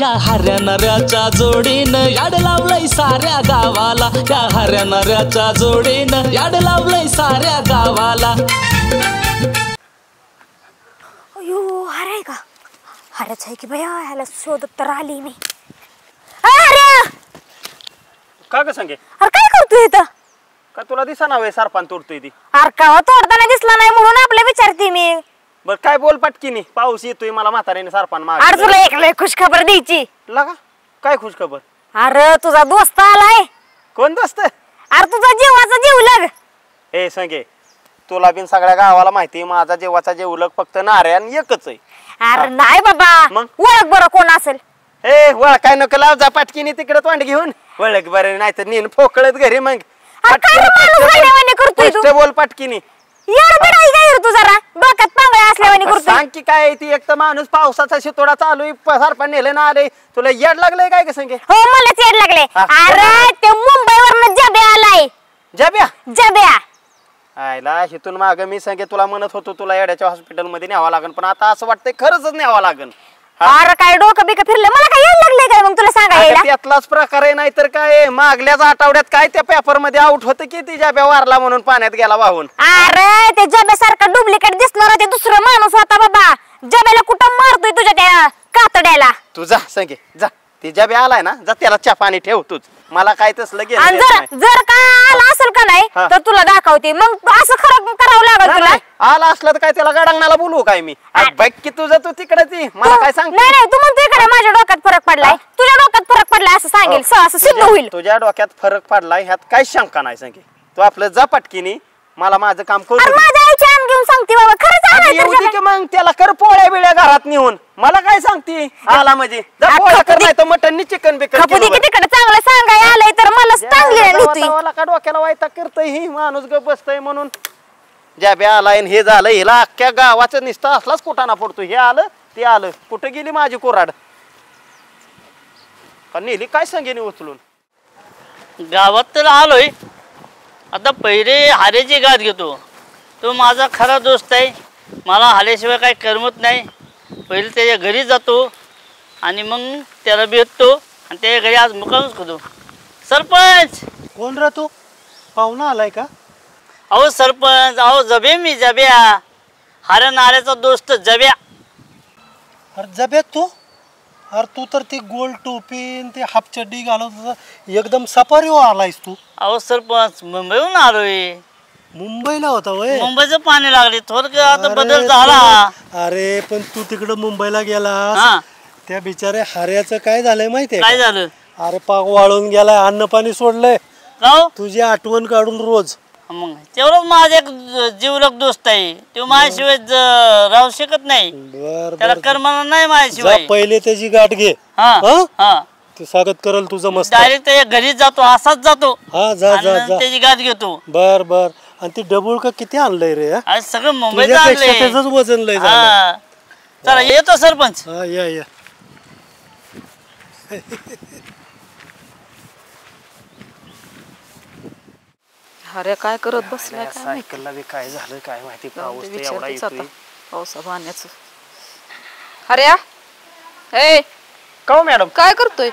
या हऱ्या नऱ्याच्या जोडीनं याड लावलंय साऱ्या गावाला, या हऱ्या नऱ्याच्या जोडीनं याड लावलंय साऱ्या गावाला. अयो हराय का? हराच आहे की भया, ह्याला शोधत तर आली मी. अरे का ग सांगे? अरे काय करतोय इथं? का तुला दिसा ना वे सरपान तोडतोय ती? अरे का तोडताना दिसला नाही म्हणून आपल्या विचारते मी. बर काय बोल पटकीनी, पाऊस येतोय मला म्हाताऱ्याने सरपान माग. अरे तुला एक लय खुश खबर द्यायची. लगा काय खुश खबर? अरे तुझा दोस्त आलाय. कोण दोस्त? अरे तुझा जीवाचा जीवलग. ए सांगे, तुला बिन सगळ्या गावाला माहिती माझा जीवाचा जीवलग फक्त नाऱ्यान एकच आहे. अरे नाही बाबा, मग ओळख बरं कोण असेल. ए वळ काय नको लाव, जा पटकीनी तिकडे तोंड घेऊन. वळख बरं नाही तर नेन फोकळत घरी. मग करतोय तू? बोल पटकीनी. तू जरा डोक्यात पांगळ्या असल्यावानी करतोय. सांग की काय ती? एक तर माणूस पावसाचा शितोडा चालू आहे, सरपण नेलं ना आले. तुला येड लागलंय काय? सांगे हो मलाच येड लागले. अरे ते मुंबईवरनं जब्या आलाय. जब्या? जब्या आयला हिथून माग मी सांगे तुला म्हणत होतो तुला येड्याच्या हॉस्पिटल मध्ये न्यावं लागेल, पण आता असं वाटतंय खरंच न्यावं लागेल. अरे काय डोकं बिकं फिरलं? मला काय येड लागले काय? मग तुला सांगायला त्यातलाच प्रकार आहे. नाही तर काय मागल्याच आठवड्यात काय त्या पेपर मध्ये आउट होतं की ती जब्या वारला म्हणून पाण्यात गेला वाहून. अरे ते जब्यासारखा डुप्लिकेट दिसणार ते दुसरं माणूस होता बाबा. जब्याला कुठं मारतोय तुझ्या त्या कातड्याला? तू जा सांगे जा, ती जब्या आलाय ना, जा त्याला चहा पाणी ठेव तूच. मला काय तसलं आणि गेलं जर का आला असेल का नाही तर तुला दाखवते. मग असं खरं करावं लागल तुला. आला असलं तर काय त्याला गडांगणाला बोलवू काय मी? बघ की तुझं तू तिकडे ती मला काय सांग. नाही नाही, तू म्हणतोय इकडे माझ्या डोक्यात फरक पडलाय, तुझ्या डोक्यात फरक पडलाय असं सांगेल, असं सिद्ध होईल. तुझ्या डोक्यात फरक पडलाय ह्यात काही शंका नाही. सांगे तू आपलं जा पटकीनी, मला माझं काम करू. माझ्या आईच्या आण घेऊन सांगते बाबा खरंच आलाय तर मग त्याला कर पोळ्या बिळ्या घरात नेऊन. मला काय सांगते आला म्हणजे पोळ्या कर, नाही तर मटन चिकन बिकन तिकडे चांगलं सांगाय आलंय तर मला चांगली का डोक्याला वायता करतय ही माणूस ग बसतय म्हणून. ज्या आलाय हे झालं, हिला अख्ख्या गावाचं निस्ता असलाच कुठाना पडतो. हे आलं ते आलं, कुठं गेली माझी कोराड? का नेली काय सांगेनी उचलून? गावात तर आलोय आता. पहिले हारेची गाठ घेतो. तो माझा खरा दोस्त आहे, मला हाल्याशिवाय काही करमत नाही. पहिले त्याच्या घरी जातो आणि मग त्याला भेटतो आणि त्याच्या घरी आज मुक्कामच करतो. सरपंच कोण रा तू? पाहुणा आलाय का? अहो सरपंच, अहो जबे मी जब्या, हाऱ्या नाऱ्याचा दोस्त जब्या. अरे जब्या तू? अरे तू तर ती गोल टोपी ते हाफ चड्डी घालत एकदम सफारीवर आलायस तू. अहो सरपंच, मुंबईहून आलोय. मुंबईला होता वय? मुंबईचं पाणी लागले थोडं, आता बदल झाला. अरे पण तू तिकडं मुंबईला गेला, त्या बिचारे हाऱ्याचं काय झालंय माहितीये? काय झालं? अरे पाक वाळून गेलाय, अन्न पाणी सोडलंय. तुझी आठवण काढून रोज. मग तेवढंच माझा एक जीवलग दोस्त आहे, तो माझ्याशिवाय राहू शकत नाही. त्याला करमणार नाही माझ्याशिवाय. पहिले त्याची गाठ घे, ते स्वागत करल तुझं मस्त. डायरेक्ट त्याच्या घरी जातो, असाच जातो. हा जा जा जा, त्याची गाठ घेतो. बर बर. आणि ती डबुळ का किती आणलंय रे? आज सगळं मुंबईत आणलंय. त्याच वजन लय. चला येतो सरपंच. हा या या. अरे काय करत बसलाय? सायकलला बी काय झालं काय माहिती, पाऊस एवढा येतोय. पावसा पाण्याचं. अरे ए का मॅडम काय करतोय?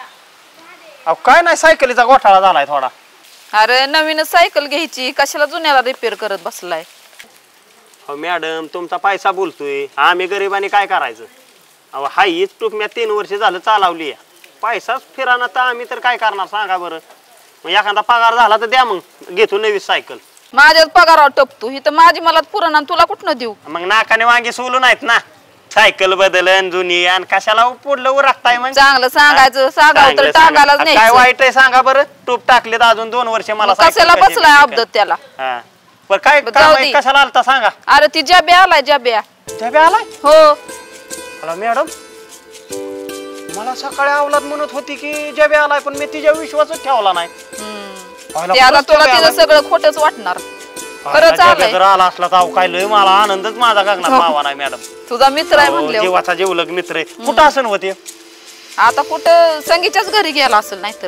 अहो काय नाही, सायकलीचा घोटाळा झालाय थोडा. अरे नवीन सायकल घ्यायची, कशाला जुन्याला रिपेअर करत बसलाय? अहो मॅडम तुमचा पैसा बोलतोय, आम्ही गरिबांनी काय करायचं? अहो हाय हीच टूक मी 3 वर्ष झालं चालवली आहे, पैसाच फिराना तर आम्ही तर काय करणार सांगा बरं? मग एखादा पगार झाला तर द्या, मग घेतो नवी सायकल. माझ्याच पगारावर टपतो ही तर माझी मला पुराणा, तुला कुठनं देऊ? मग नाकाने वांगे सोलू नाहीत ना, सायकल बदलन जुनी आणि कशाला पुढलं उरकताय? मग चांगलं सांगायचं, सांगावं तर टाकायलाच नाही. काय वाईट आहे सांगा बरं? टूप टाकले तर अजून 2 वर्ष मला कशाला बसलाय अब्दत त्याला? पण काय कशाला आलता सांगा? अरे ती जब्या आलाय. जब्या जब्या आलाय? हो. हॅलो मॅडम, मला सकाळी अवलाद म्हणत होती की जब्या आलाय, पण मी तिच्या विश्वासच ठेवला नाही. त्याला तुला तिचं सगळं खोटच वाटणार. खरंच आलाय. आला असला तर काय लय मला आनंदच माझा गगनात मावा नाही मॅडम. तुझा मित्र आहे म्हणले, जीवाचा जीवलग मित्र आहे. कुठं असन होते आता? कुठं संगीच्याच घरी गेला असेल. नाहीतर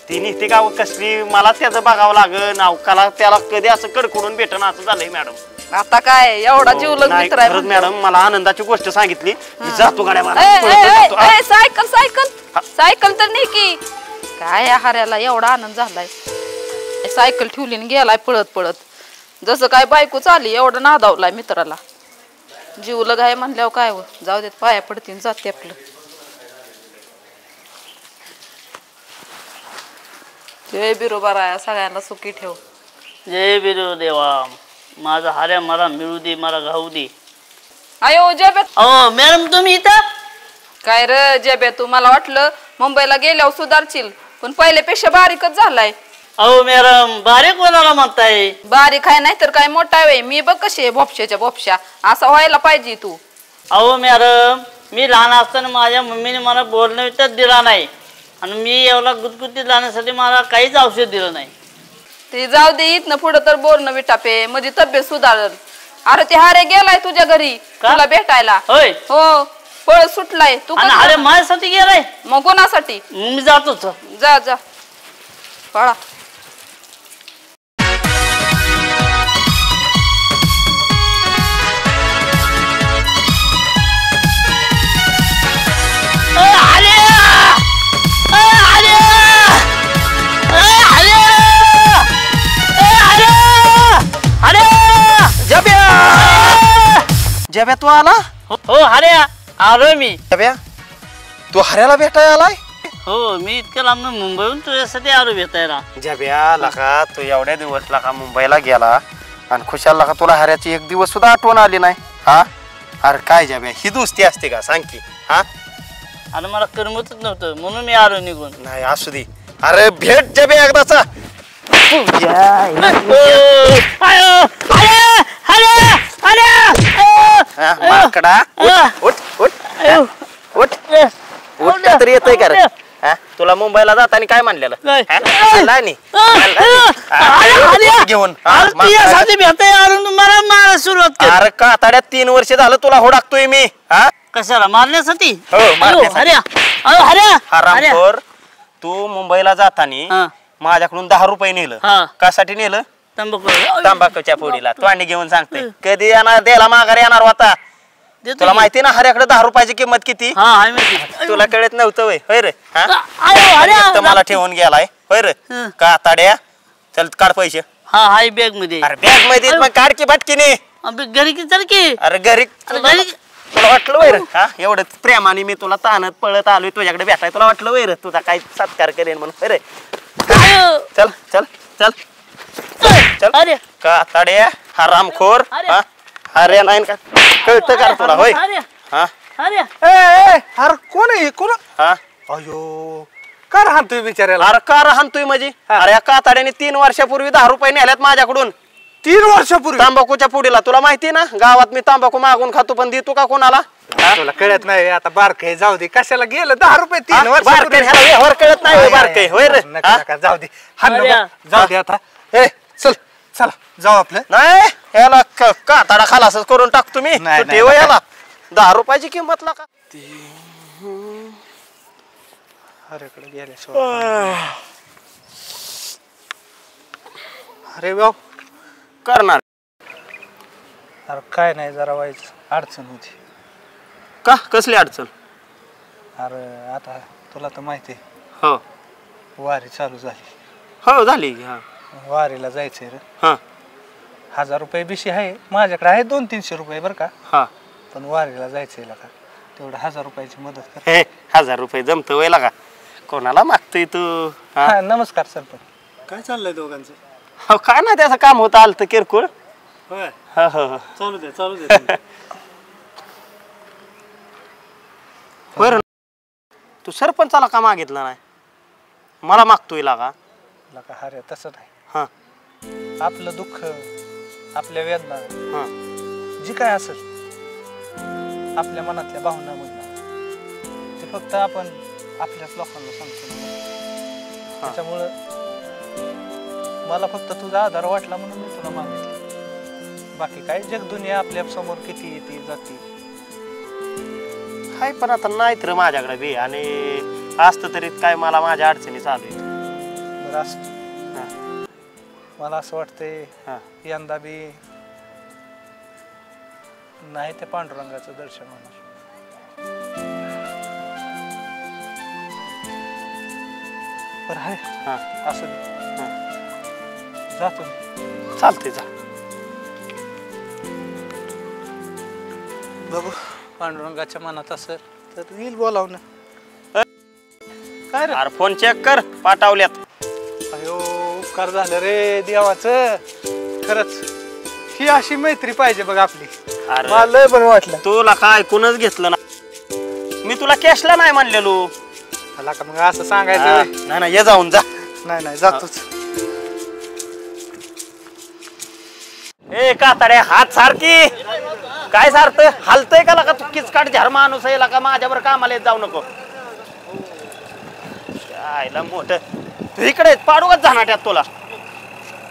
ती निघते गाव कसली, मला त्याचं बघावं लागेल. नावकाला त्याला कधी असं कडकडून भेटणं असं झालंय मॅडम. आता काय एवढा जीवलग नाही, मित्र आहे खरंच म्हणल्यावर. मॅडम मला आनंदाची गोष्ट सांगितली मी जातो गाड्या ए, मला ए, पळत ए, जातो. हा. ए, सायकल सायकल सायकल तर नाही की काय या हाऱ्याला एवढा आनंद झालाय सायकल ठेवली आणि गेलाय पळत पळत जसं काय बायको चाली एवढं नादावलाय मित्राला जीवलग आहे म्हणल्यावर काय हो जाऊ देत पाया पडतील जाते आपलं जय बिरोबा सगळ्यांना सुखी ठेव जय बिरो देवा माझा हाऱ्या मला मिळू दे मला घाऊ दे अयो जेब्या अहो मॅडम तुम्ही इथं काय र जेब्या तू मला वाटलं मुंबईला गेल्यावर सुधारशील पण पहिल्यापेक्षा बारीकच झालाय अहो मॅडम बारीक कोणाला म्हणताय बारीक आहे नाही तर काय मोठा आहे मी बघ कशी आहे भोपशाच्या भोपशा असा व्हायला पाहिजे तू अहो मॅडम मी लहान असताना माझ्या मम्मीने मला बोलणं दिला नाही आणि मी एवढा गुदगुदीत राहण्यासाठी मला काहीच औषध दिलं नाही ते जाऊ दे इथनं पुढं तर बोलणं विटापे म्हणजे तब्येत सुधारल अरे ते हारे गेलाय तुझ्या घरी तुला भेटायला होय हो पळ सुटलाय तू आणि कसं- अरे माझ्यासाठी गेलाय मग कोणासाठी मी जातोच जा जा पळा जब्या तू आला हो अरे आलोय मी जब्या तू हऱ्याला भेटायला आलाय हो मी इतक्या लांब मुंबईहून तुझ्यासाठी आलो भेटायला जब्या लका तू एवढ्या दिवस लका मुंबईला गेला आणि खुशाल लका तुला हऱ्याची एक दिवस सुद्धा आठवण आली नाही हा अरे काय जब्या ही दोस्ती असते का सांग की हा आणि मला करमतच नव्हतं म्हणून मी आलो निघून नाही असू दे अरे भेट जब्या एकदाचा हा, माकडा उठ उठ उठ उठ तरी येतोय का रे हा? तुला मुंबईला जाताना काय म्हणलेलं काय? हा? म्हणला नी? घेऊन हा, माकडा. भेटाय आलो तुम्हाला मारा सुरुवात कर अरे काताड्यात 3 वर्ष झालं तुला हुडाकतोय मी हा कशाला मारण्यासाठी हो, मारण्यासाठी. हरामखोर तू मुंबईला जाताना माझ्याकडून 10 रुपये नेलं हा. कासाठी नेलं तंबाखू तंबाखूच्या फोडीला तोंडी घेऊन सांगते कधी येणार द्यायला माघार येणार होता तुला माहिती ना हऱ्याकडे 10 रुपयाची किंमत किती हा आहे माहिती. तुला कळत नव्हतं होय रे हा? आयो, अरे, आणि एकटं मला ठेवून गेलाय होय रे हं. काताड्या चल काढ पैसे हा हाय बॅग मध्ये अरे बॅग मध्ये मग काढ की भटकीने अबे, घरी की चल की अरे घरी घरी तुला वाटलं वैर हा एवढं प्रेमाने मी तुला ताणत पळत आलोय तुझ्याकडे भेटाय तुला वाटलं वैर तुझा काय सत्कार करेन म्हणून रे आयो. चल चल चल चल अरे काताड्या हरामखोर अरे. हा अरे नाही का कळतं का रे तुला होय अरे हा अरे अरे कोण आहे कोण हा अयो का राहतोय बिचाऱ्याला अरे का राहतोय माझी अरे या काताड्याने 3 वर्षापूर्वी 10 रुपये नेल्यात माझ्याकडून 3 वर्षापूर्वी तांबाखूच्या पुढीला तुला माहिती ना गावात मी तांबाखू मागून खातो पण देतो का कोणाला तुला कळत नाही आता बारके जाऊ दे कशाला गेलं 10 रुपये 3 वर्ष बारकाई ह्याला व्यवहार कळत नाही होय बारकाई होय रे हा? जाऊ दे हा अरे. नको, जाऊ दे आता ए चल चला जाऊ आपलं नाही याला काताडा खालासच करून टाकतो मी नाही, तू ठेव याला 10 रुपयाची किंमत लागा अरेकडे गेल्याशिवाय अरे भाऊ करणार अरे काय नाही जरा व्हायचं अडचण होती का कसली अडचण अरे आता तुला तर माहिती आहे हो वारी चालू झाली हो झाली हा वारीला जायचंय रे हा 1000 रुपये बिशी आहे माझ्याकडे आहे 200-300 रुपये बरं का हा पण वारीला जायचंय का तेवढं 1000 रुपयाची मदत कर हे 1000 रुपये जमत वय लागा कोणाला मागतोय तू हा? हा नमस्कार सरपंच काय चाललंय दोघांचं हो काय ना त्याचं काम होतं आलं तर किरकोळ होय हो हो हो. चालू दे बरं तू सरपंचाला का मागितलं नाही मला मागतोय लागा लका अरे तसं नाही हा आपलं दुःख आपल्या वेदना हा जी काय असेल आपल्या मनातल्या भावनामधनं ते फक्त आपण आपल्याच लोकांना सांगतो त्याच्यामुळं मला फक्त तुझा आधार वाटला म्हणून मी तुला मागितलं बाकी काय जग दुनिया आपल्या समोर किती येते जाते हाय पण आता नाही तर माझ्याकडे बी आणि असतं तरी काय मला माझ्या अडचणी चालू आहेत बरं असं हा. मला असं वाटतंय हा. यंदा बी नाही ते पांडुरंगाचं दर्शन होणार. बरं आहे हा असं दे. जातो मी. चालते जा. बघू पांडुरंगाच्या मनात असेल तर येईल बोलावणं. काय रे? अरे फोन चेक कर, पाठवल्यात. अयो उपकार झालं रे देवाचं. खरंच ही अशी मैत्री पाहिजे बघ आपली. अरे मला लय बरं वाटलं. तुला काय ऐकूनच घेतलं ना. मी तुला कॅशला नाही म्हणलेलो. मला का मग असं सांगायचं? नाही नाही, ये जाऊन जा. नाही नाही जातोच. ए कातड्या, हात सारखी काय सारत हालतय का लका? तू किचकाट झार माणूस आहे का? माझ्यावर कामाला येत जाऊ नको. आयला मोठ तू इकडे पाडूच जाणार त्यात तुला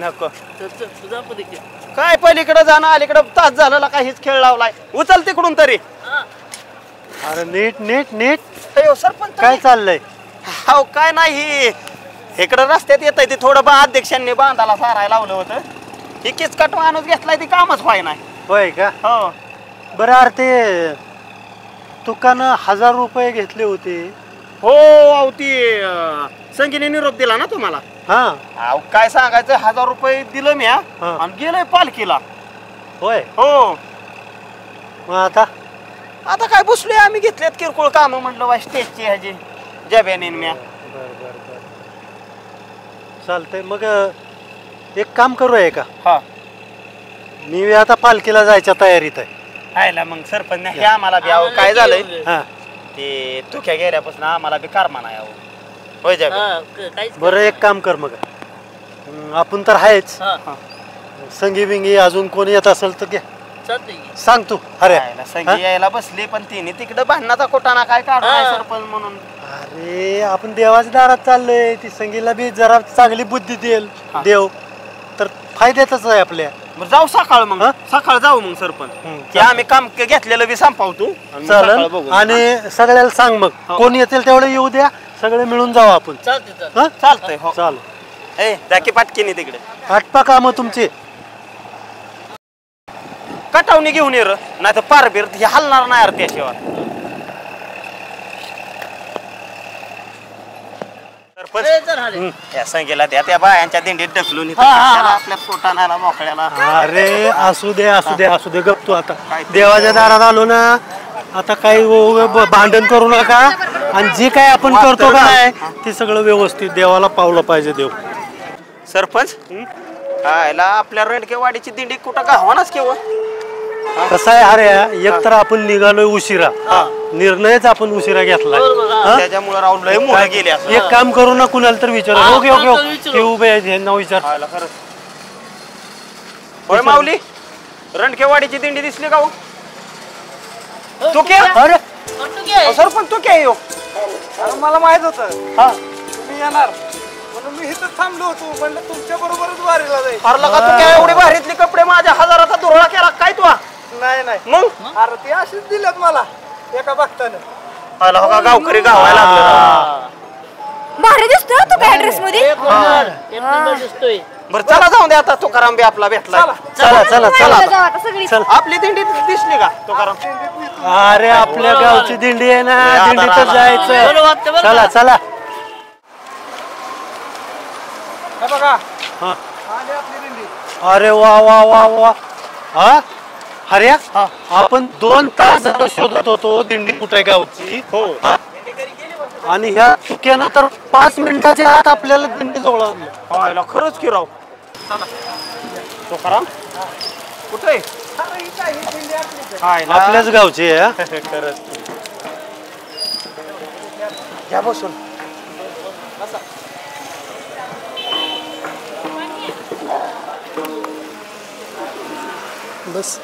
नको. तुझा पलीकडे काय पलीकडे जाणं अलीकडे तास झालं का? हीच खेळ लावलाय. उचल तिकडून तरी. अरे नीट नीट नीट. अयो सरपंच काय चाललंय? हो काय नाही, इकडं रस्त्यात येत आहे ते थोडं अध्यक्षांनी बांधाला सारायला लावलं होतं. ही किचकट माणूस घेतलाय ती कामच व्हाय नाही. होय का? हो बरं अरे ते तुकानं 1000 रुपये घेतले होते. हो अहो ती संगीने निरोप दिला ना तुम्हाला. हा अहो काय सांगायचं, 1000 रुपये दिलं मी आणि गेलोय पालखीला. होय. हो मग आता आता काय बसलोय आम्ही. घेतल्यात किरकोळ काम म्हणलं बा स्टेजची ह्याची जब्याने म्या. बर बर बर चालतंय. मग एक काम करूया का? हा मी आता पालखीला जायच्या तयारीत आहे. आयला मग सरपंच नाही हे आम्हाला बी अहो काय झालंय हा ते तुक्या गेल्यापासून आम्हाला बी कारमा नाही अहो. होय जब्या. बरं एक काम कर मग. आपण तर आहेच. संगी बिंगी अजून कोणी येत असेल तर घे. सांग तू. अरे संगी यायला बसली पण तिने तिकडे भांडणाचा कोटाना काय काढू सरपंच म्हणून. अरे आपण देवाच्या दारात चाललोय. ती संगीला बी जरा चांगली बुद्धी देईल देव तर फायद्यातच आहे आपल्या. जाऊ सकाळ मग. सकाळ जाऊ मग सरपंच. की आम्ही काम घेतलेलं बी संपवतो. चालेल. आणि सगळ्याला सांग मग कोण येतील तेवढे येऊ द्या. सगळे मिळून जाऊ आपण. चालतंय. हो चाल. ए जाकी पाटकीने तिकडे आटपा काम तुमचे. कटावणी घेऊन ये र, नाही तर पार बिर हे हलणार नाही यार त्याशिवाय. या संगीला त्या बायांच्या दिंडीत ढकलून आपल्या पोटाला मोकळ्याला. अरे असू दे असू दे असू दे. गप तू आता देवाच्या दारात आलो ना. आता काही भांडण करू नका. आणि जे काय आपण करतो काय ते सगळं व्यवस्थित देवाला पावलं पाहिजे देव. सरपंच आयला आपल्या रणकेवाडीची दिंडी कुठं गावानाच केव्हा. कसं आहे अरे एक तर आपण निघालोय उशिरा. निर्णयच आपण उशिरा घेतला. त्याच्यामुळे राहुल लय मोठे गेले. एक काम करू ना कुणाला तर विचार. ओके ओके ओके उभे आहेत ह्यांना विचार. होय माऊली रणकेवाडीची दिंडी दिसली का? तू के अरे सरपंच तू के येऊ. मला माहित होतं तुम्ही येणार म्हणून मी इथं थांबलो होतो. म्हणलं तुमच्या बरोबरच वारीला जाईल. अरे का तू काय एवढी भारीतली कपडे माझ्या 1000चा धुरळा केला काय तू? नाही नाही मग अरे ते अशीच दिल्यात मला एका भक्तानं. आला हो का गावकरी गावायला लागलं. भारी दिसतोय तू काय ड्रेस मध्ये. दिसतोय. बरं चला जाऊन दे आता. तुकाराम बी आपला भेटला. चला चला चला जाऊ आता सगळी. आपली दिंडी दिसली का तुकाराम? अरे आपल्या गावची दिंडी आहे ना. दिंडीतच जायचं. चला चला. बघा अरे वा वा वा वा. हा हर्या आपण 2 तास झालं शोधत होतो दिंडी कुठे गावची. हो आणि ह्या चुक्यानं तर 5 मिनिटाच्या आत आपल्याला दिंडी जवळ आणलं. खरंच की राव. तुकाराम कुठे आपल्याच गावची आहे. खरंच घ्या बसून. बस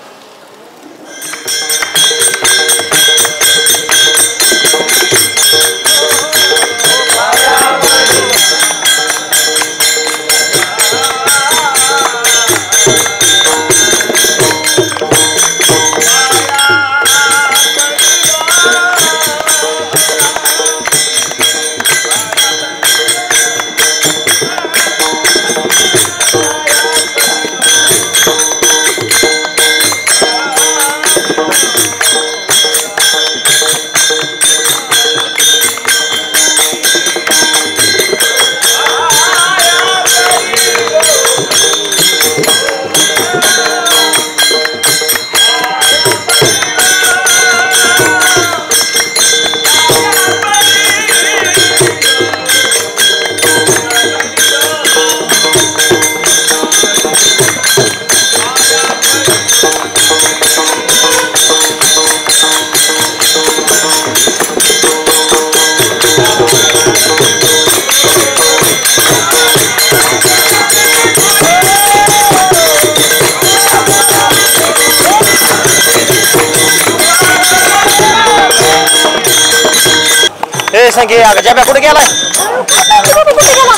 संगे जब्या कुठे गेलाय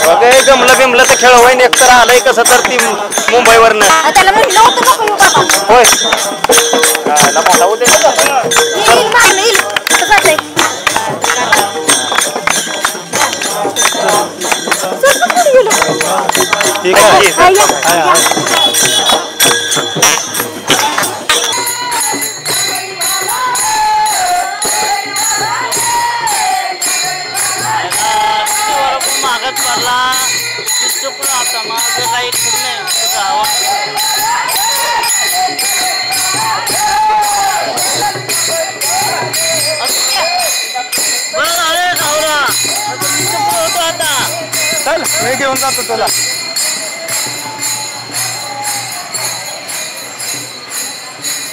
बघ जमलं बिमलं तर खेळ होईन एक तर आलंय कसं तर ती मुंबईवरनं त्याला म्हटलं होतं नको येऊ बाबा. होय काय मोठा उद्या येईल मागणं येईल. कुठं चाललंय? सरपंच कुठे गेलं? ठीक आहे हा, या. मागत पडला चुकलं आता माझं काही खरं नाही तुझा बरं झालं गावरा मी चुकलो होतो आता चल मी घेऊन जातो तुला.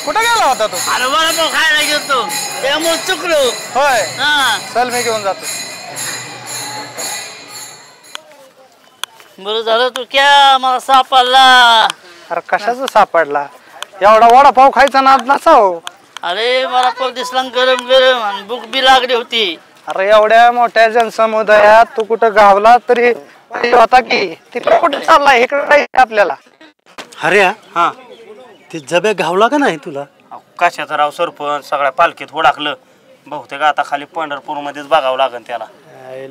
कुठे गेला होता तू? अरे वडापाव खायला गेलो त्यामुळे चुकलो. होय हा चल मी घेऊन जातो. बरं झालं तू क्या मला सापडला. अरे कशाचा सापडला? एवढा वडापाव खायचा नाद नसाव. अरे मला पण दिसला गरम गरम आणि भूक बी लागली होती. अरे एवढ्या मोठ्या जनसमुदायात तू कुठं गावला तरी होता की तिकडे कुठे चाललाय? इकडे नाही आपल्याला. अरे हा ते जब्या घावला का नाही तुला? कशाचा राव सरपंच सगळ्या पालखीत हुडाकलं बहुतेक आता खाली पंढरपूर मध्येच बघावं लागेल त्याला.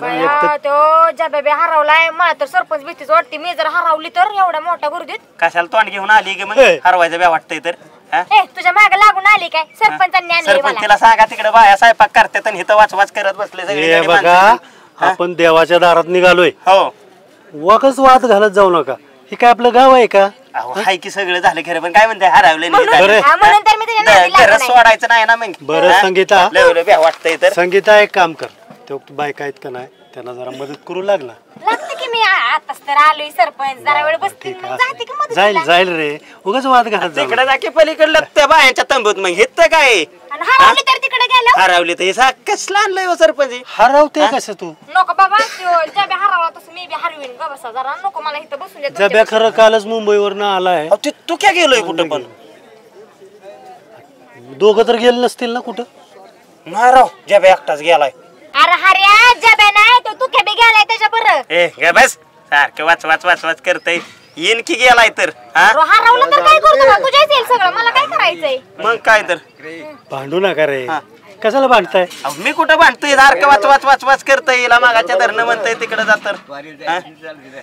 बाया, तो जब्या हरवलाय. मला तर सरपंच भीतीच वाटते. मी जर हरवली तर एवढ्या मोठ्या गर्दीत. कशाला तोंड घेऊन आली की मग हरवायचं बे वाटतंय तर ए तुझ्या मागे लागून आली काय? सरपंचांनी आणली मला. सरपंच तिला सांगा तिकडे बाया स्वयंपाक करतात आणि इथं वाच करत बसले हे सगळे बघा आपण देवाच्या दारात निघालोय. हो वाकच वाद घालत जाऊ नका. हे काय आपलं गाव आहे का? अहो हाय की सगळं झालं खरं पण काय म्हणते हरवले म्हणून बरं. हा, म्हणून तर मी तुझ्या नादी लागत घर नाही. सोडायचं नाही ना मग बरं संगीता वाटतंय तर संगीता एक काम कर तो बायका आहेत का नाही त्यांना जरा मदत करू लागला. लागतं की मी आताच तर आलोय सरपंच. जरा वेळ बसते ठीक मग आहे जाते की मदतीला. जाईल जाईल रे उगाच वाद घालत जाऊ तिकडे जा की पलीकडलं त्या बायांच्या तंबूत मग हेच काय आणि हरवली तर तिकडे गेलो. हरवले तर हे कसलं आणलंय हो सरपंच हरवते कसं तू? नको बाबा, त्यो जब्या हरवला तसं मी बी हरवीन. गा बसा जरा. नको मला इथं बसून दे. जब्या खरं कालच मुंबईवरनं आलाय. अहो, तू क्या गेलोय कुठं पण दोघं तर गेले नसतील ना कुठं? नाही राव जब्या एकटाच गेलाय. अरे हर्या, जब्या नाही तो तू बी गेलाय त्याच्या बरं. ए ग बस सारखं वाच करतय येईन की गेलाय तर हा हरवलं तर काय करतो मग? तुझ्याच येईल सगळं. मला काय करायचंय? मग काय तर भांडू नका रे. कशाला भांडताय? अहो, मी कुठं भांडतोय सारखं वाच करतय येला मागाच्या धरणं म्हणतय तिकडे जातर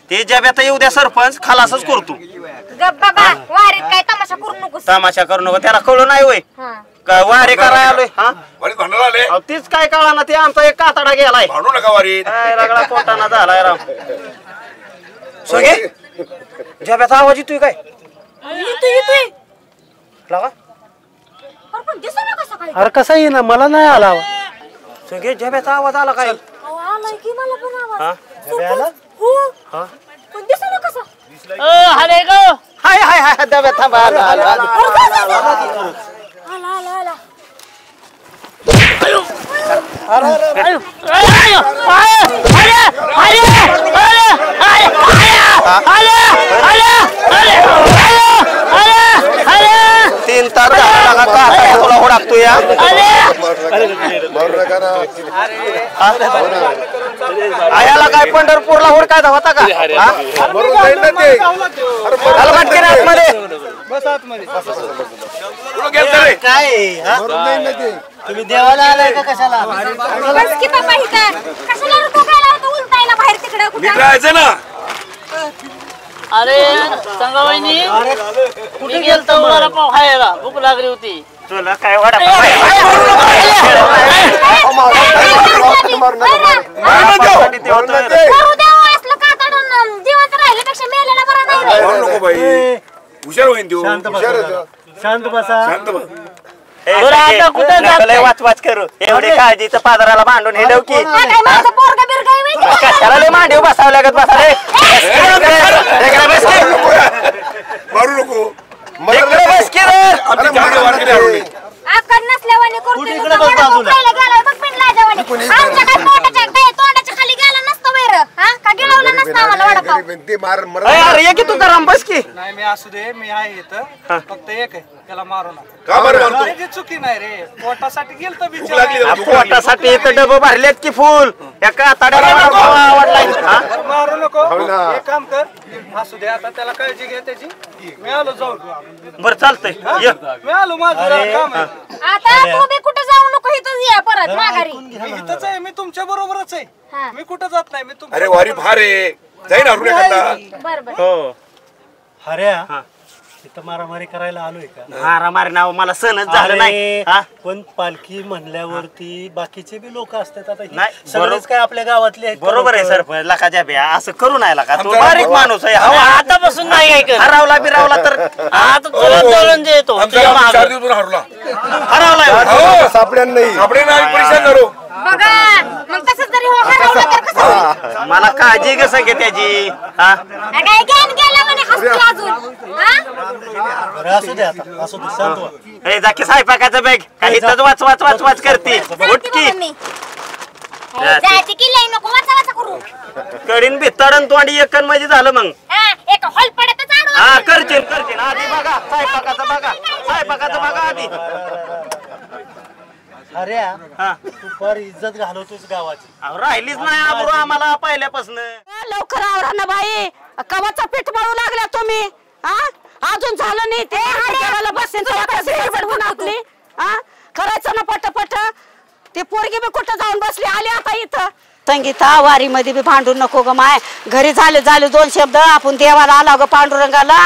ते जब्यात येऊ द्या सरपंच खलासच करतो. गप बाबा, वारीत काय तमाशा करू नकोस. तमाशा करू नको त्याला कळू नाही होय हा. काय वारे कराय आलोय हा वारीत भांडण आले अहो, तीच काय कळा ना ते आमचा एक कातडा गेलाय भांडू नका वारीत. काय रगडा पोटाना झालाय राव. सगळे जब्याचा आवाज येतोय काय येतोय. लागा अरे पण दिसना कसं काय? अरे कसा येईना मला नाही आला. सगळे जब्याचा आवाज आला काय अहो, आलाय की मला पण आवाज. हा सरपंच, हो. पण दिसना कसं? अरे गो हाय हाय हाय जब्या थांबा आला आला आला आला. तीन तास झाला का तुला हुडाकतो या आयाला काय पंढरपूरला हुडकायचा होता का काय तुम्ही देवाला आलाय का कशाला? बस की बाबा इथं. कशाला रे बघायला होतं उलटायला बाहेर तिकडं कुठं? निघायचं ना अरे संगावाईनी कुठे गेलता वडापाव खायला भूक लागली होती. तुला काय वाडा भांडू नको बाई हुशार होईन तू शांत बसा. शांत बस. बरं, आता कुठं जातोय? वाच करू एवढी काळजीचं पादराला भांडून हे की कशाला लय मांडीव बसावं लागत बसा रे मारू नको बस की रे आमची जागा वारकरी हरवली. आकड नसल्यावानी करतोय. इकडे नुसतं बस बाजूला. वडापाव खायला गेलाय बघ बिन लाजावानी. आमच्या काय तोंडाच्या काय तोंडाच्या खाली गेला नसतो बरं. हा का गिळवला नसता आम्हाला वडापाव. ते मार अरे ये की तू कराम बस की. नाही मी असू दे मी आहे इथं फक्त एक आहे त्याला मारू नका. का बरं मारतो? त्याची चुकी नाही रे पोटासाठी गेलतो लागली बिचारा. त्याला. पोटासाठी इथं डबं भरलेत की फुल एका ताड्याला आवडलाय. मारू नको हो ना. एक काम कर असू दे आता त्याला काळजी घे त्याची. मी आलो जाऊन बरं चालतंय ये. मी आलो माझं काम आहे. आता तू बी कुठे जाऊ नको इथंच ये परत माघारी. मी इथंच आहे मी तुमच्या बरोबरच आहे. हा. मी कुठं जात नाही मी तुमच्या अरे वारी फार आहे जाईन अरुण एखादा. बर बर. हो हऱ्या इथं मारामारी करायला आलोय का? मारामारी नाव मला सहनच झालं नाही. अरे, हा? पण पालखी म्हणल्यावरती बाकीचे बी लोक असतात आता नाही, ही सगळेच काय आपल्या गावातले आहेत का बरोबर आहे लोकं? सरपंच लकाच्या ब्या असं करू नाही लका तू आमचा बारीक माणूस आहे. अहो, आतापासून नाही काय कर हरवला बिरावला तर आता तुला दळून देतो आमचा तुझ्या गावात मागं. 4 दिवस हरला. हरवलाय. सापड्या नाही सापडे नाही परेशान झालो. बघा मग तसंच जरी हो हरवलं तर कसं होईल? मला काळजी कसं घे त्याची. हा? काय गेन गेला म्हणे हसतो अजून. हा? बरं, असू दे आता असू दे शांत व्हा. ए जाकी स्वयंपाकाचं बॅग काही तर वाच वाच वाच वाच करते उठकी जायची की लई नको वाचा वाचा करू. कडीन भितडन तोंडी एकन म्हणजे झालं मग. हा, एक हॉल पडतच आडवं. हा करशील करशील आधी बघा स्वयंपाकाचं बघा आधी. हऱ्या हा. तू फार इज्जत घालवतोस गावाची. अहो, राहिलीच नाही आबरू आम्हाला पहिल्यापासून. लवकर आवरा ना बाई कवाचा पीठ मळू लागल्या तुम्ही हा अजून झालं नाही ते देवाला बसून आपली हा करायचं ना पट ते पोरगी बी कुठं जाऊन बसली आली आता इथं. संगीता वारी मध्ये बी भांडू नको ग माय घरी झाले 2 शब्द आपण देवाला आला ग पांडुरंगाला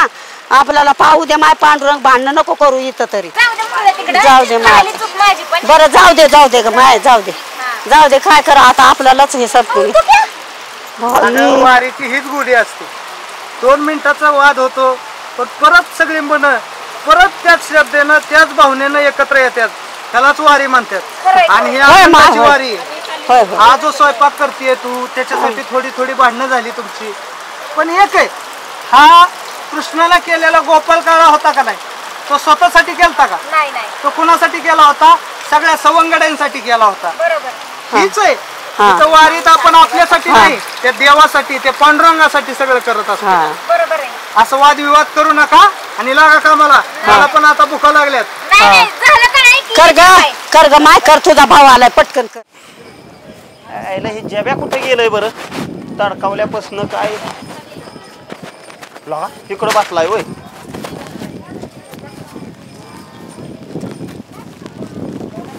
आपल्याला पाहू दे माय पांडुरंग भांडणं नको करू इथं तरी. जाऊ दे माय झाली चूक माझी पण. बरं जाऊ दे ग माय जाऊ दे काय करा आता आपल्यालाच हे सटकून. अगं, वारीची हीच गोडी असते 2 मिनिटाचा वाद होतो पण परत सगळी मन परत त्याच श्रद्धेनं त्याच भावनेनं एकत्र येतात त्यालाच वारी म्हणतात. आणि ही आनंदाची वारी आहे. होय हा जो स्वयंपाक करतेय तू त्याच्यासाठी थोडी भांडणं झाली तुमची पण एक आहे हा कृष्णाला केलेला गोपाल काळा होता का नाही तो स्वतःसाठी केलता का? नाही नाही तो कुणासाठी केला होता? सगळ्या सवंगड्यांसाठी केला होता. बरोबर. हीच आहे तिथं वारीत आपण आपल्यासाठी नाही त्या देवासाठी त्या पांडुरंगासाठी सगळं करत असतो. बरोबर आहे. असं वादविवाद करू नका आणि लागा कामाला. मला पण आता भुका लागल्यात. नाही नाही झालं का नाही की कर ग माय कर तुझा भाव आलाय पटकन कर. आयला हे जब्या कुठे गेलंय बरं तडकावल्यापासून काय ला इकडं बसलाय होय.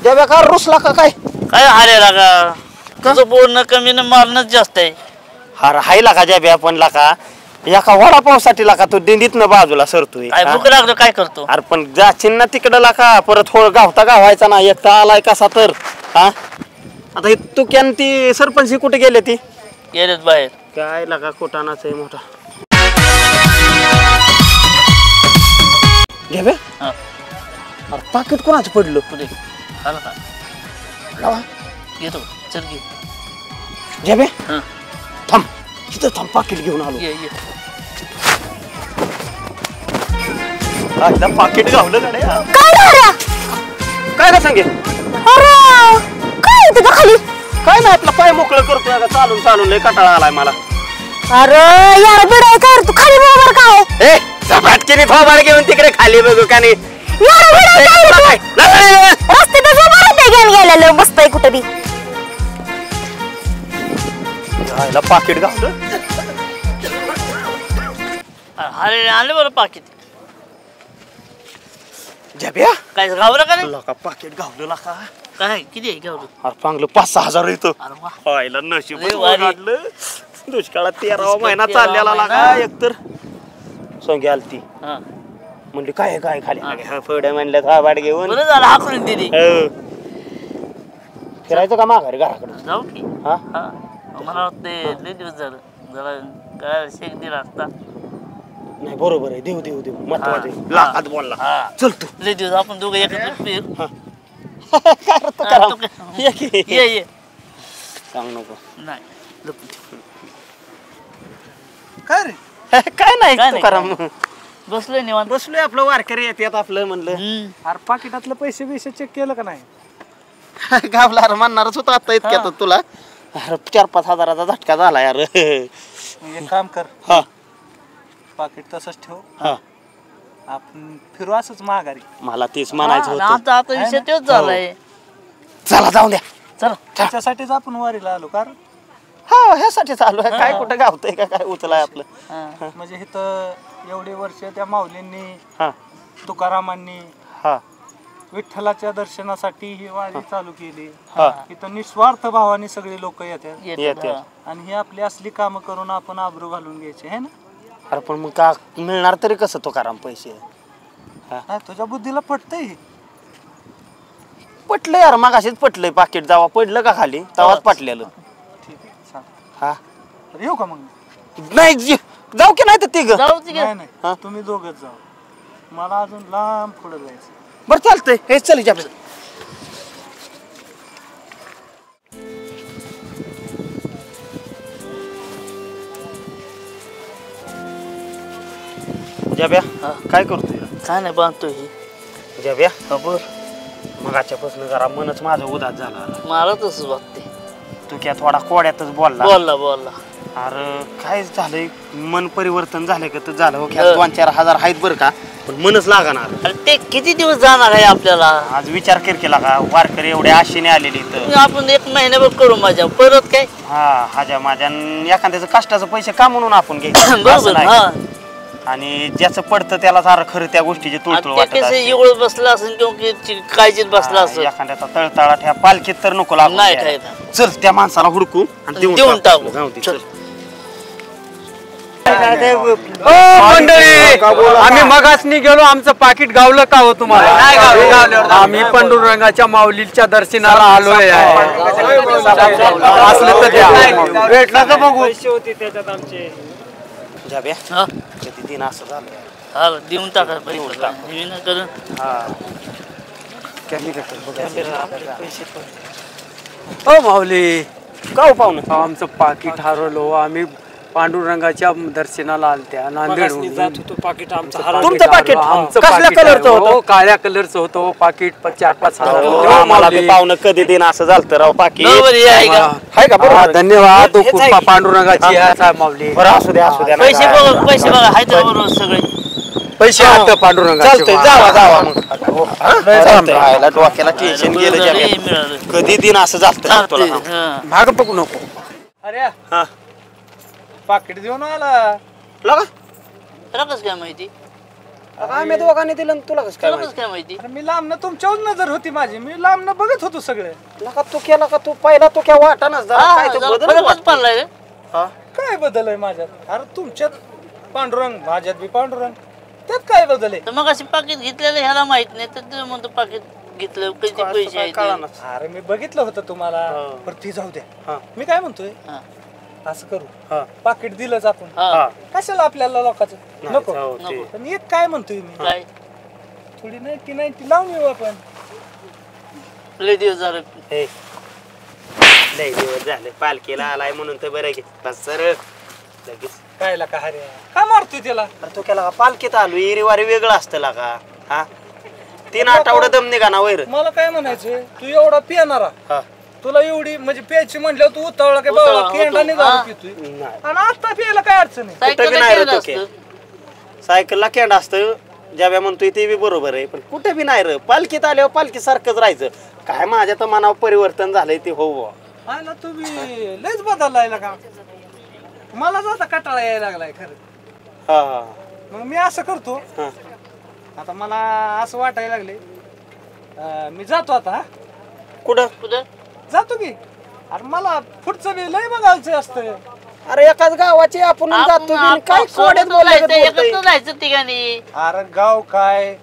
जब्या का रुसला का काय? काय हारेला का तुझं बोलणं कमी न मारणंच जास्त आहे. हा राहिला का जब्या पण लाका एका वडापावसाठी लाका तू दिंडीतनं बाजूला सरतोय. काय भूक लागलो काय करतो? अरे पण जाशील ना तिकडं लाका परत गावायचा ना एकटा आलाय कसा तर. हा आता हे तू कॅन ती सरपंच कुठे गेले ती गेलेत बाहेर. काय लागा कोटानाच आहे मोठा. घे बे हा. अरे पाकिट कोणाचं पडलं पुढे आला का लावा येतो चल घे. घे बे हा थांब इथं थांब पाकिट घेऊन आलो. ये आता पाकिट गावलं गाड्या काय झालं? काय ना सांगे अरे काय इथं खाली? काय नाही आपला पाय मोकळं करतोय आता चालून लय कटाळा आलाय मला. अरे यार बिडाय कर तू खाली बरोबर काय? ए झपाटकीने थोबाड घेऊन तिकडे खाली बघू का नाही. यार बिडाय काय तू? रस्त्यात जोरात घेऊन गेलेलं बसतय कुठं बी. जायला पाकिट गावलं. अरे आले बरं पाकिट. जब्या काय गावलं का नाही? लका पाकिट गावलं लका. काय किती आहे गावलं? अरे चांगलं 5-6 हजार येतं. अरे वा व्हायला नशीब लय भारी. काढलं. दुष्काळात 13वा महिना चाललेला लागा एकतर सोंगी आलती हा म्हणली काय खाली फळ म्हणलं थोबाड घेऊन बरं झालं हाकलून दिली. हो. फिरायचं का माघारी घराकडे. जाऊ की हा हा मला वाटतं लय दिवस झालं जरा काय शेक दिला असता. नाही बरोबर आहे देऊ महत्वाचं आहे. हा. लाखात बोलला हा चल तू लय दिवस आपण दोघं एकत्र फिर. काय रे तू हा, करा. तू काय- ये की. ये सांग नको नाही लपून ठेव. काय रे काय काय नाही तू नाही, करा काय मग. बसलोय निवांत. बसलोय आपलं वारकरी येतात आपलं म्हणलं. अरे पाकिटातलं पैसे चेक केलं का नाही? गावला म्हणणारच होता आता इतक्यात तुला. अरे 4-5 हजाराचा झटका झाला यार. एक काम कर, हा पाकिट तसंच ठेव, हा आपण फिरू असंच माघारी. मला तेच म्हणायचं होतं. आता आता विषय तोच झालाय. चला जाऊ द्या. चला त्याच्यासाठीच आपण वारीला आलो, कारण हा ह्यासाठी चालू आहे. काय कुठं गावतंय का काय उचलाय आपलं. म्हणजे इथं एवढी वर्ष त्या माऊलींनी, हा तुकारामांनी हा विठ्ठलाच्या दर्शनासाठी ही वारी चालू केली. हा इथं निस्वार्थ भावाने सगळे लोक येतात येते. आणि ही आपली असली कामं करून आपण आबरू घालून घ्यायचे है ना. अरे पण मग का मिळणार तरी कसं तुकाराम पैसे? हा, तुझ्या बुद्धीला पटतंय हे. पटलं यार, मग अशीच पटलंय. पाकिट जावा पडलं का खाली तवाच पटलेलं. ठीक आहे, चालेल. हा तर येऊ का मग? नाही जाऊ की नाही तर तिघ. नाही नाही, तुम्ही दोघच जाऊ, मला अजून लांब पुढे जायचं. बरं चालतंय. हे चल आपलं. जाब्या काय करतोय? काय नाही बांधतोय. जाब्या खबर मगाच्यापासून जरा मनच माझं उदास झाला. मला तसंच वाटते. तू क्या थोडा कोड्यातच बोलला. बोलला अरे काय झालंय, मन परिवर्तन झालंय का तर झालं. 2-4 हजार आहेत बरं का, पण मनच लागणार. अरे ते किती दिवस जाणार आहे आपल्याला? आज विचार केला का, वारकरी एवढ्या आशेने आलेली तर आपण 1 महिन्याभर करू माझ्या परत काय. हा माझ्या एखाद्याचं कष्टाचं पैसे का म्हणून आपण घ्यायचं बरोबर. आणि ज्याचं पडतं त्याला सारं खरं त्या गोष्टीची तुळतुळ वाटत असते. एवढं बसला असेल किंवा काळजीत बसला असेल. एखाद्याचा तळतळा ठ्या पालखीत तर नको लागू. नाही चल त्या माणसाला हुडकू आणि देऊन टाकू. जाऊ दे चल. मंडळी, आम्ही मगासनी गेलो, आमचं पाकिट गावलं का हो तुम्हाला? आम्ही पांडुरंगाच्या माऊलीच्या दर्शनाला आलोय. असलं तर द्या, भेटला तर बघू. पैसे होते त्याच्यात आमचे. जाब्या कधी दिन असं झालं. देऊन टाका हो माऊली, का हो पाहुणं? आमचं पाकिट हरवलो. आम्ही पांडुरंगाच्या दर्शनाला आलत्या नांदेड. तुमचं पाकिट आमचं कसल्या कलरचं होतं? काळ्या कलरचं होतं पाकिट. 4-5 हजार. मला ते पाहुणं कधी दिन असं झालं राव. पाकिट हाय का? बरोबर. धन्यवाद. पांडुरंगाची माऊली. बरं असू द्या असू द्या. पैसे बघा आहेत बरोबर सगळे. पैसे आहेत पांडुरंगाचे. चालतंय जावा मग. डोक्याला टेन्शन गेलं जाब्या. कधी दिन असं झालं तुला. भाग बघू नको. अरे हा पाकिट देऊन आला. लगा तुला कसं काय माहिती? आम्ही दोघांनी दिलं तुला कसं काय तुला कसं काय माहिती? अरे मी लांबनं तुमच्यावर नजर होती माझी, मी लांबनं बघत होतो सगळे. लगा तू केला का? तू पहिला तो क्या वाटानाच काय तर बदल फरकच पडलाय रे. काय बदल आहे माझ्यात? अरे तुमच्यात पांडुरंग, माझ्यात बी पांडुरंग, त्यात काय बदल आहे? तर मग अशी पाकिट घेतलेलं ह्याला माहित नाही तर तू म्हणतो पाकिट घेतलं कधी पैसे आहेत. अरे मी बघितलं होतं तुम्हाला. पण ती जाऊ द्या. मी काय म्हणतोय, असं करू, पाकिट दिलंच आपण, कशाला आपल्याला लोकांचं नको. पण एक काय म्हणतोय मी, काय थोडी 90 लावून येऊ आपण. लय दिवस झाले. लय दिवस झाले पालखीला आलाय म्हणून तर बरं घे बस सर लगेच. काय ला का अरे का मारतोय त्याला? अरे तू केला का पालखीत आलो इरीवारी वेगळं असतं लागा. हा 3 आठवडे दम निघा ना वैर. मला काय म्हणायचं, तू एवढा पिणारा, तुला एवढी म्हणजे प्यायची म्हणल्यावर तू उतावळा काय बाबा केंडा निघाला पितोय. आणि आता प्यायला काय अडचण आहे? सायकलला केंड असतं. ज्याव्या म्हणतोय ते बी बरोबर आहे, पण कुठे बी नाही रे. पालखीत आल्यावर पालखी सारखंच राहायचं. काय माझ्या तर मनावर परिवर्तन झालंय ते. हो ना तुम्ही लयच बदललाय का? मला आता कटाळा यायला लागलाय खरं. मग मी असं करतो, आता मला असं वाटायला लागले, मी जातो आता. कुठं जातो की. अरे मला पुढचं बी लय बघायचं असतं. अरे एकाच गावाचे आपण जातो काय एकत्र जायचं ठिकाणी. अरे गाव काय,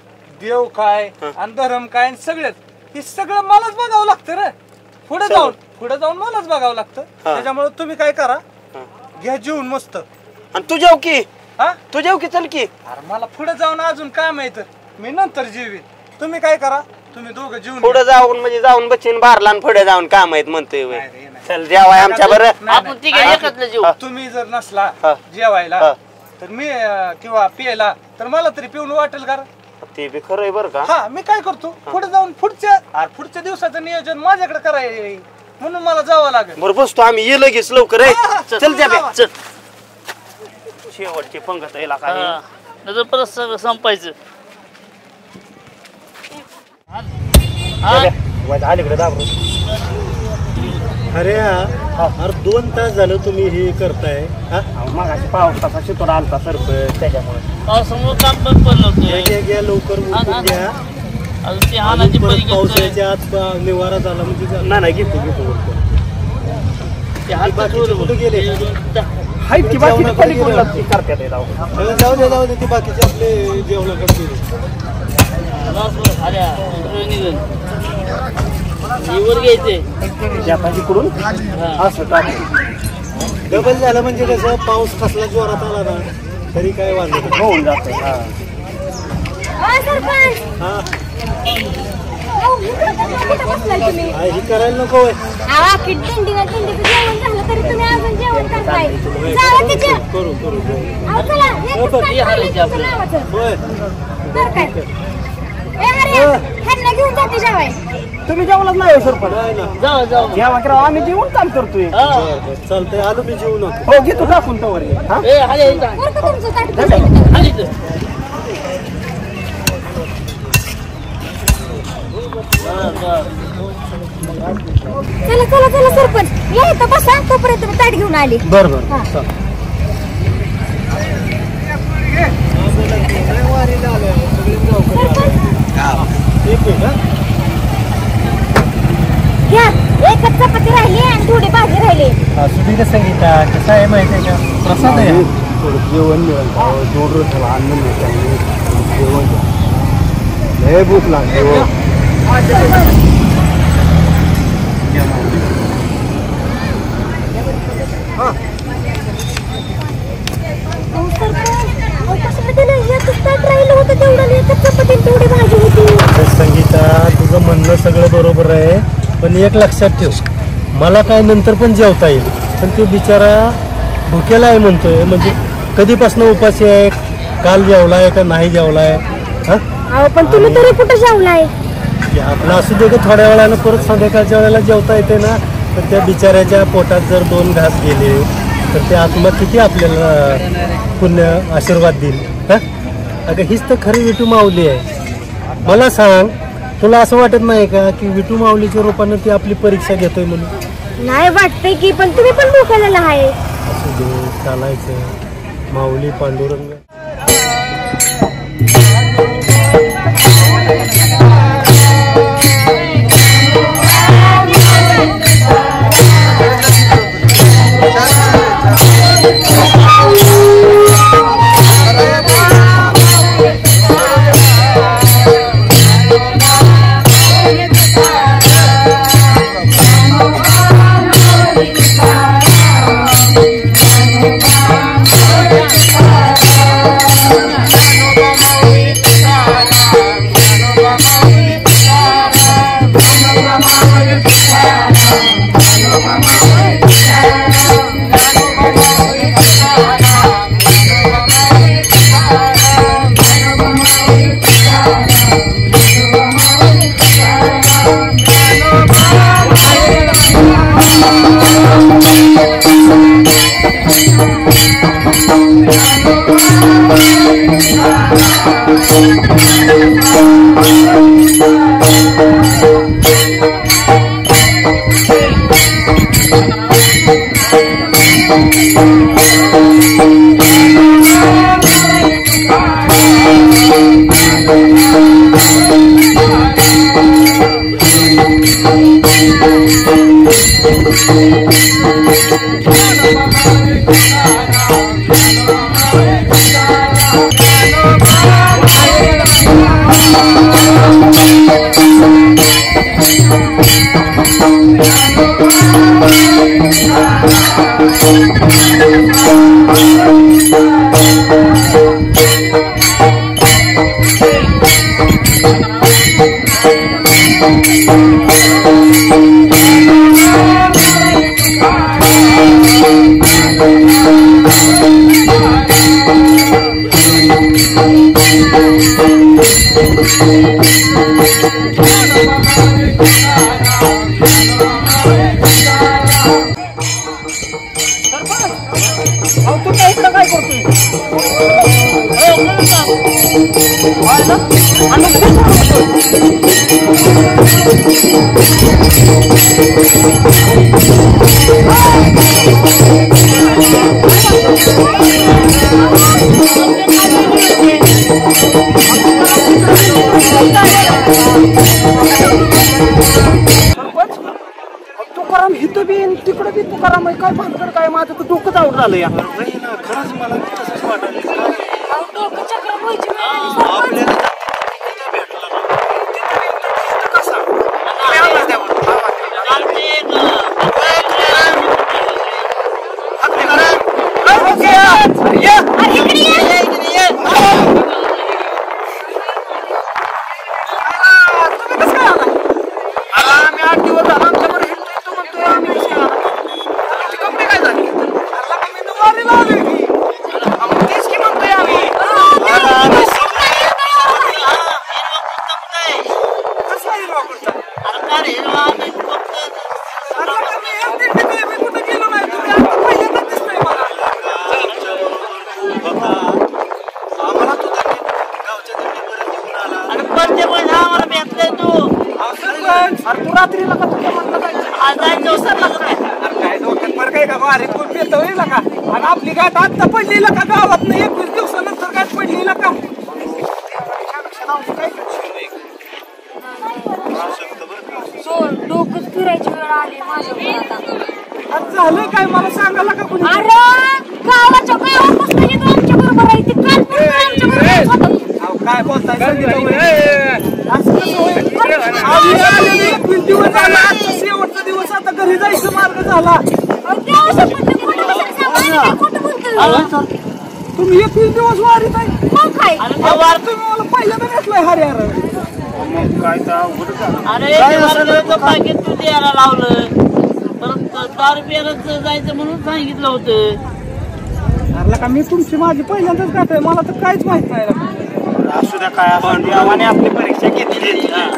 देव काय आणि धर्म काय आणि सगळेच हे सगळं मलाच बघावं लागतं रे. पुढे जाऊन मलाच बघावं लागतं. त्याच्यामुळे तुम्ही काय करा, घ्या जेवून मस्त. आणि तू जेव की. तू जेव की चल की. अरे मला पुढे जाऊन अजून काय माहित, मी नंतर जेवीन. तुम्ही काय करा, तुम्ही दोघं जेवून. पुढे जाऊन म्हणजे जाऊन बच्चीन बारला पुढे जाऊन काम आहेत म्हणतोय. चल जेवाय आमच्या बरं. आपण तिघे एकत्र जेवू. तुम्ही जर नसला जेवायला तर मी किंवा पियाला तर मला तरी पिऊन वाटेल का? ते बी खरं आहे बरं का. हा मी काय करतो, पुढे जाऊन पुढच्या दिवसाचं नियोजन माझ्याकडे करायला म्हणून मला जावं लागेल. बरं बसतो आम्ही ये लगेच लवकर. चल द्या चल. शेवटची पंगत आहे का नंतर परत सगळं संपायचं. अलीकडे दाबरो. अरे अरे 2 तास झालं तुम्ही हे करताय. मागाशी पावसाचा शितोडा आलता सरपंच त्याच्यामुळे पावसामुळे काम बंद पडलं होतं. घ्या लवकर उरकून घ्या. अजून ते हानाची परी पावसाच्या आत निवारा झाला म्हणजे नाही घेतो ते हात कुठे गेले? हाय ती बाकी करतात जाऊ दे ते बाकीचे आपले जेवणाकडे गेले. वर घ्यायचे तिकडून असं डबल झालं म्हणजे कसं पाऊस कसला जोरात आला ना तरी काय वाटत होऊन जात. ही करायला नको. करू तुम्ही जेवलाच नाही सरपंच. जेवा करा आम्ही जेवण काम करतोय. चालतंय आलो मी जेवू नको. हो घेतो टाकून तवर. चला चला चला सरपंच या इथं बसा तोपर्यंत मी ताट घेऊन आली. बरोबर घ्या एकच चपाती राहिली आणि थोडी भाजी राहिली. सुधीर संगीता कसं आहे माहिती आहे का? प्रसाद आहे. जेवण मिळेल जोर अन्न मिळतं जेवण लय भूक लागते. संगीता तुझं म्हणणं सगळं बरोबर आहे पण एक लक्षात ठेव मला काय नंतर पण जेवता येईल पण तो बिचारा भुकेला आहे म्हणतोय म्हणजे कधीपासून उपाशी आहे काल जेवलाय का नाही जेवलाय. पण तुम्ही तरी कुठे जेवलाय? आपलं असू दे का थोड्या वेळानं परत संध्याकाळच्या वेळेला जेवता येते ना तर त्या बिचाऱ्याच्या पोटात जर 2 घास गेले तर ते आत्मा किती आपल्याला पुण्य आशीर्वाद देईल. अगं हीच तर खरी विठू माऊली आहे. मला सांग तुला असं वाटत नाही का की विठू माऊलीच्या रूपानं ती आपली परीक्षा घेतोय म्हणून? नाही वाटतंय की पण तुम्ही पण भुकेलेला आहे. असू दे चालायचं. माऊली पांडुरंग Thank you. तू काय इकडं काय करतोय तुकाराम इथं बी तिकडं बी तुकाराम आहे काय भानगड काय माझं तर डोकंच आउट झालं या खरंच मला तसंच वाटलं तू रात्रीला का तुझ्या म्हणलं काय डोक्यात बरं काय का वारी कोण पेत होईल का आणि आपली गाठ आत्ता पडली का गावात नाही 21 दिवसानंतर गाठ पडली का डोकं फिरायची वेळ आली माझ्या झालं काय मला सांगायला का कोणी अरे गावाच्या गावापासून येतो आमच्या बरोबर आहे ते काल काय बोलताय असं कसं होईल दिवस झाला आजचा शेवटचा दिवस आता घरी जायचं मार्ग झाला तुम्ही 21 दिवस वारीत आहे मग काय तुम्ही मला पहिल्यांदा घेतलाय हरिहर काय तर अवघड झालं अरे पाकिट तू द्यायला लावलं परत 10 रुपयालाच जायचं म्हणून सांगितलं होतं अरे का मी तुमची माझी पहिल्यांदाच गाठ मला तर काहीच माहित नाही असू द्या काय असं देवाने आपली परीक्षा घेतली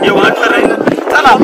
एवढं करायला चला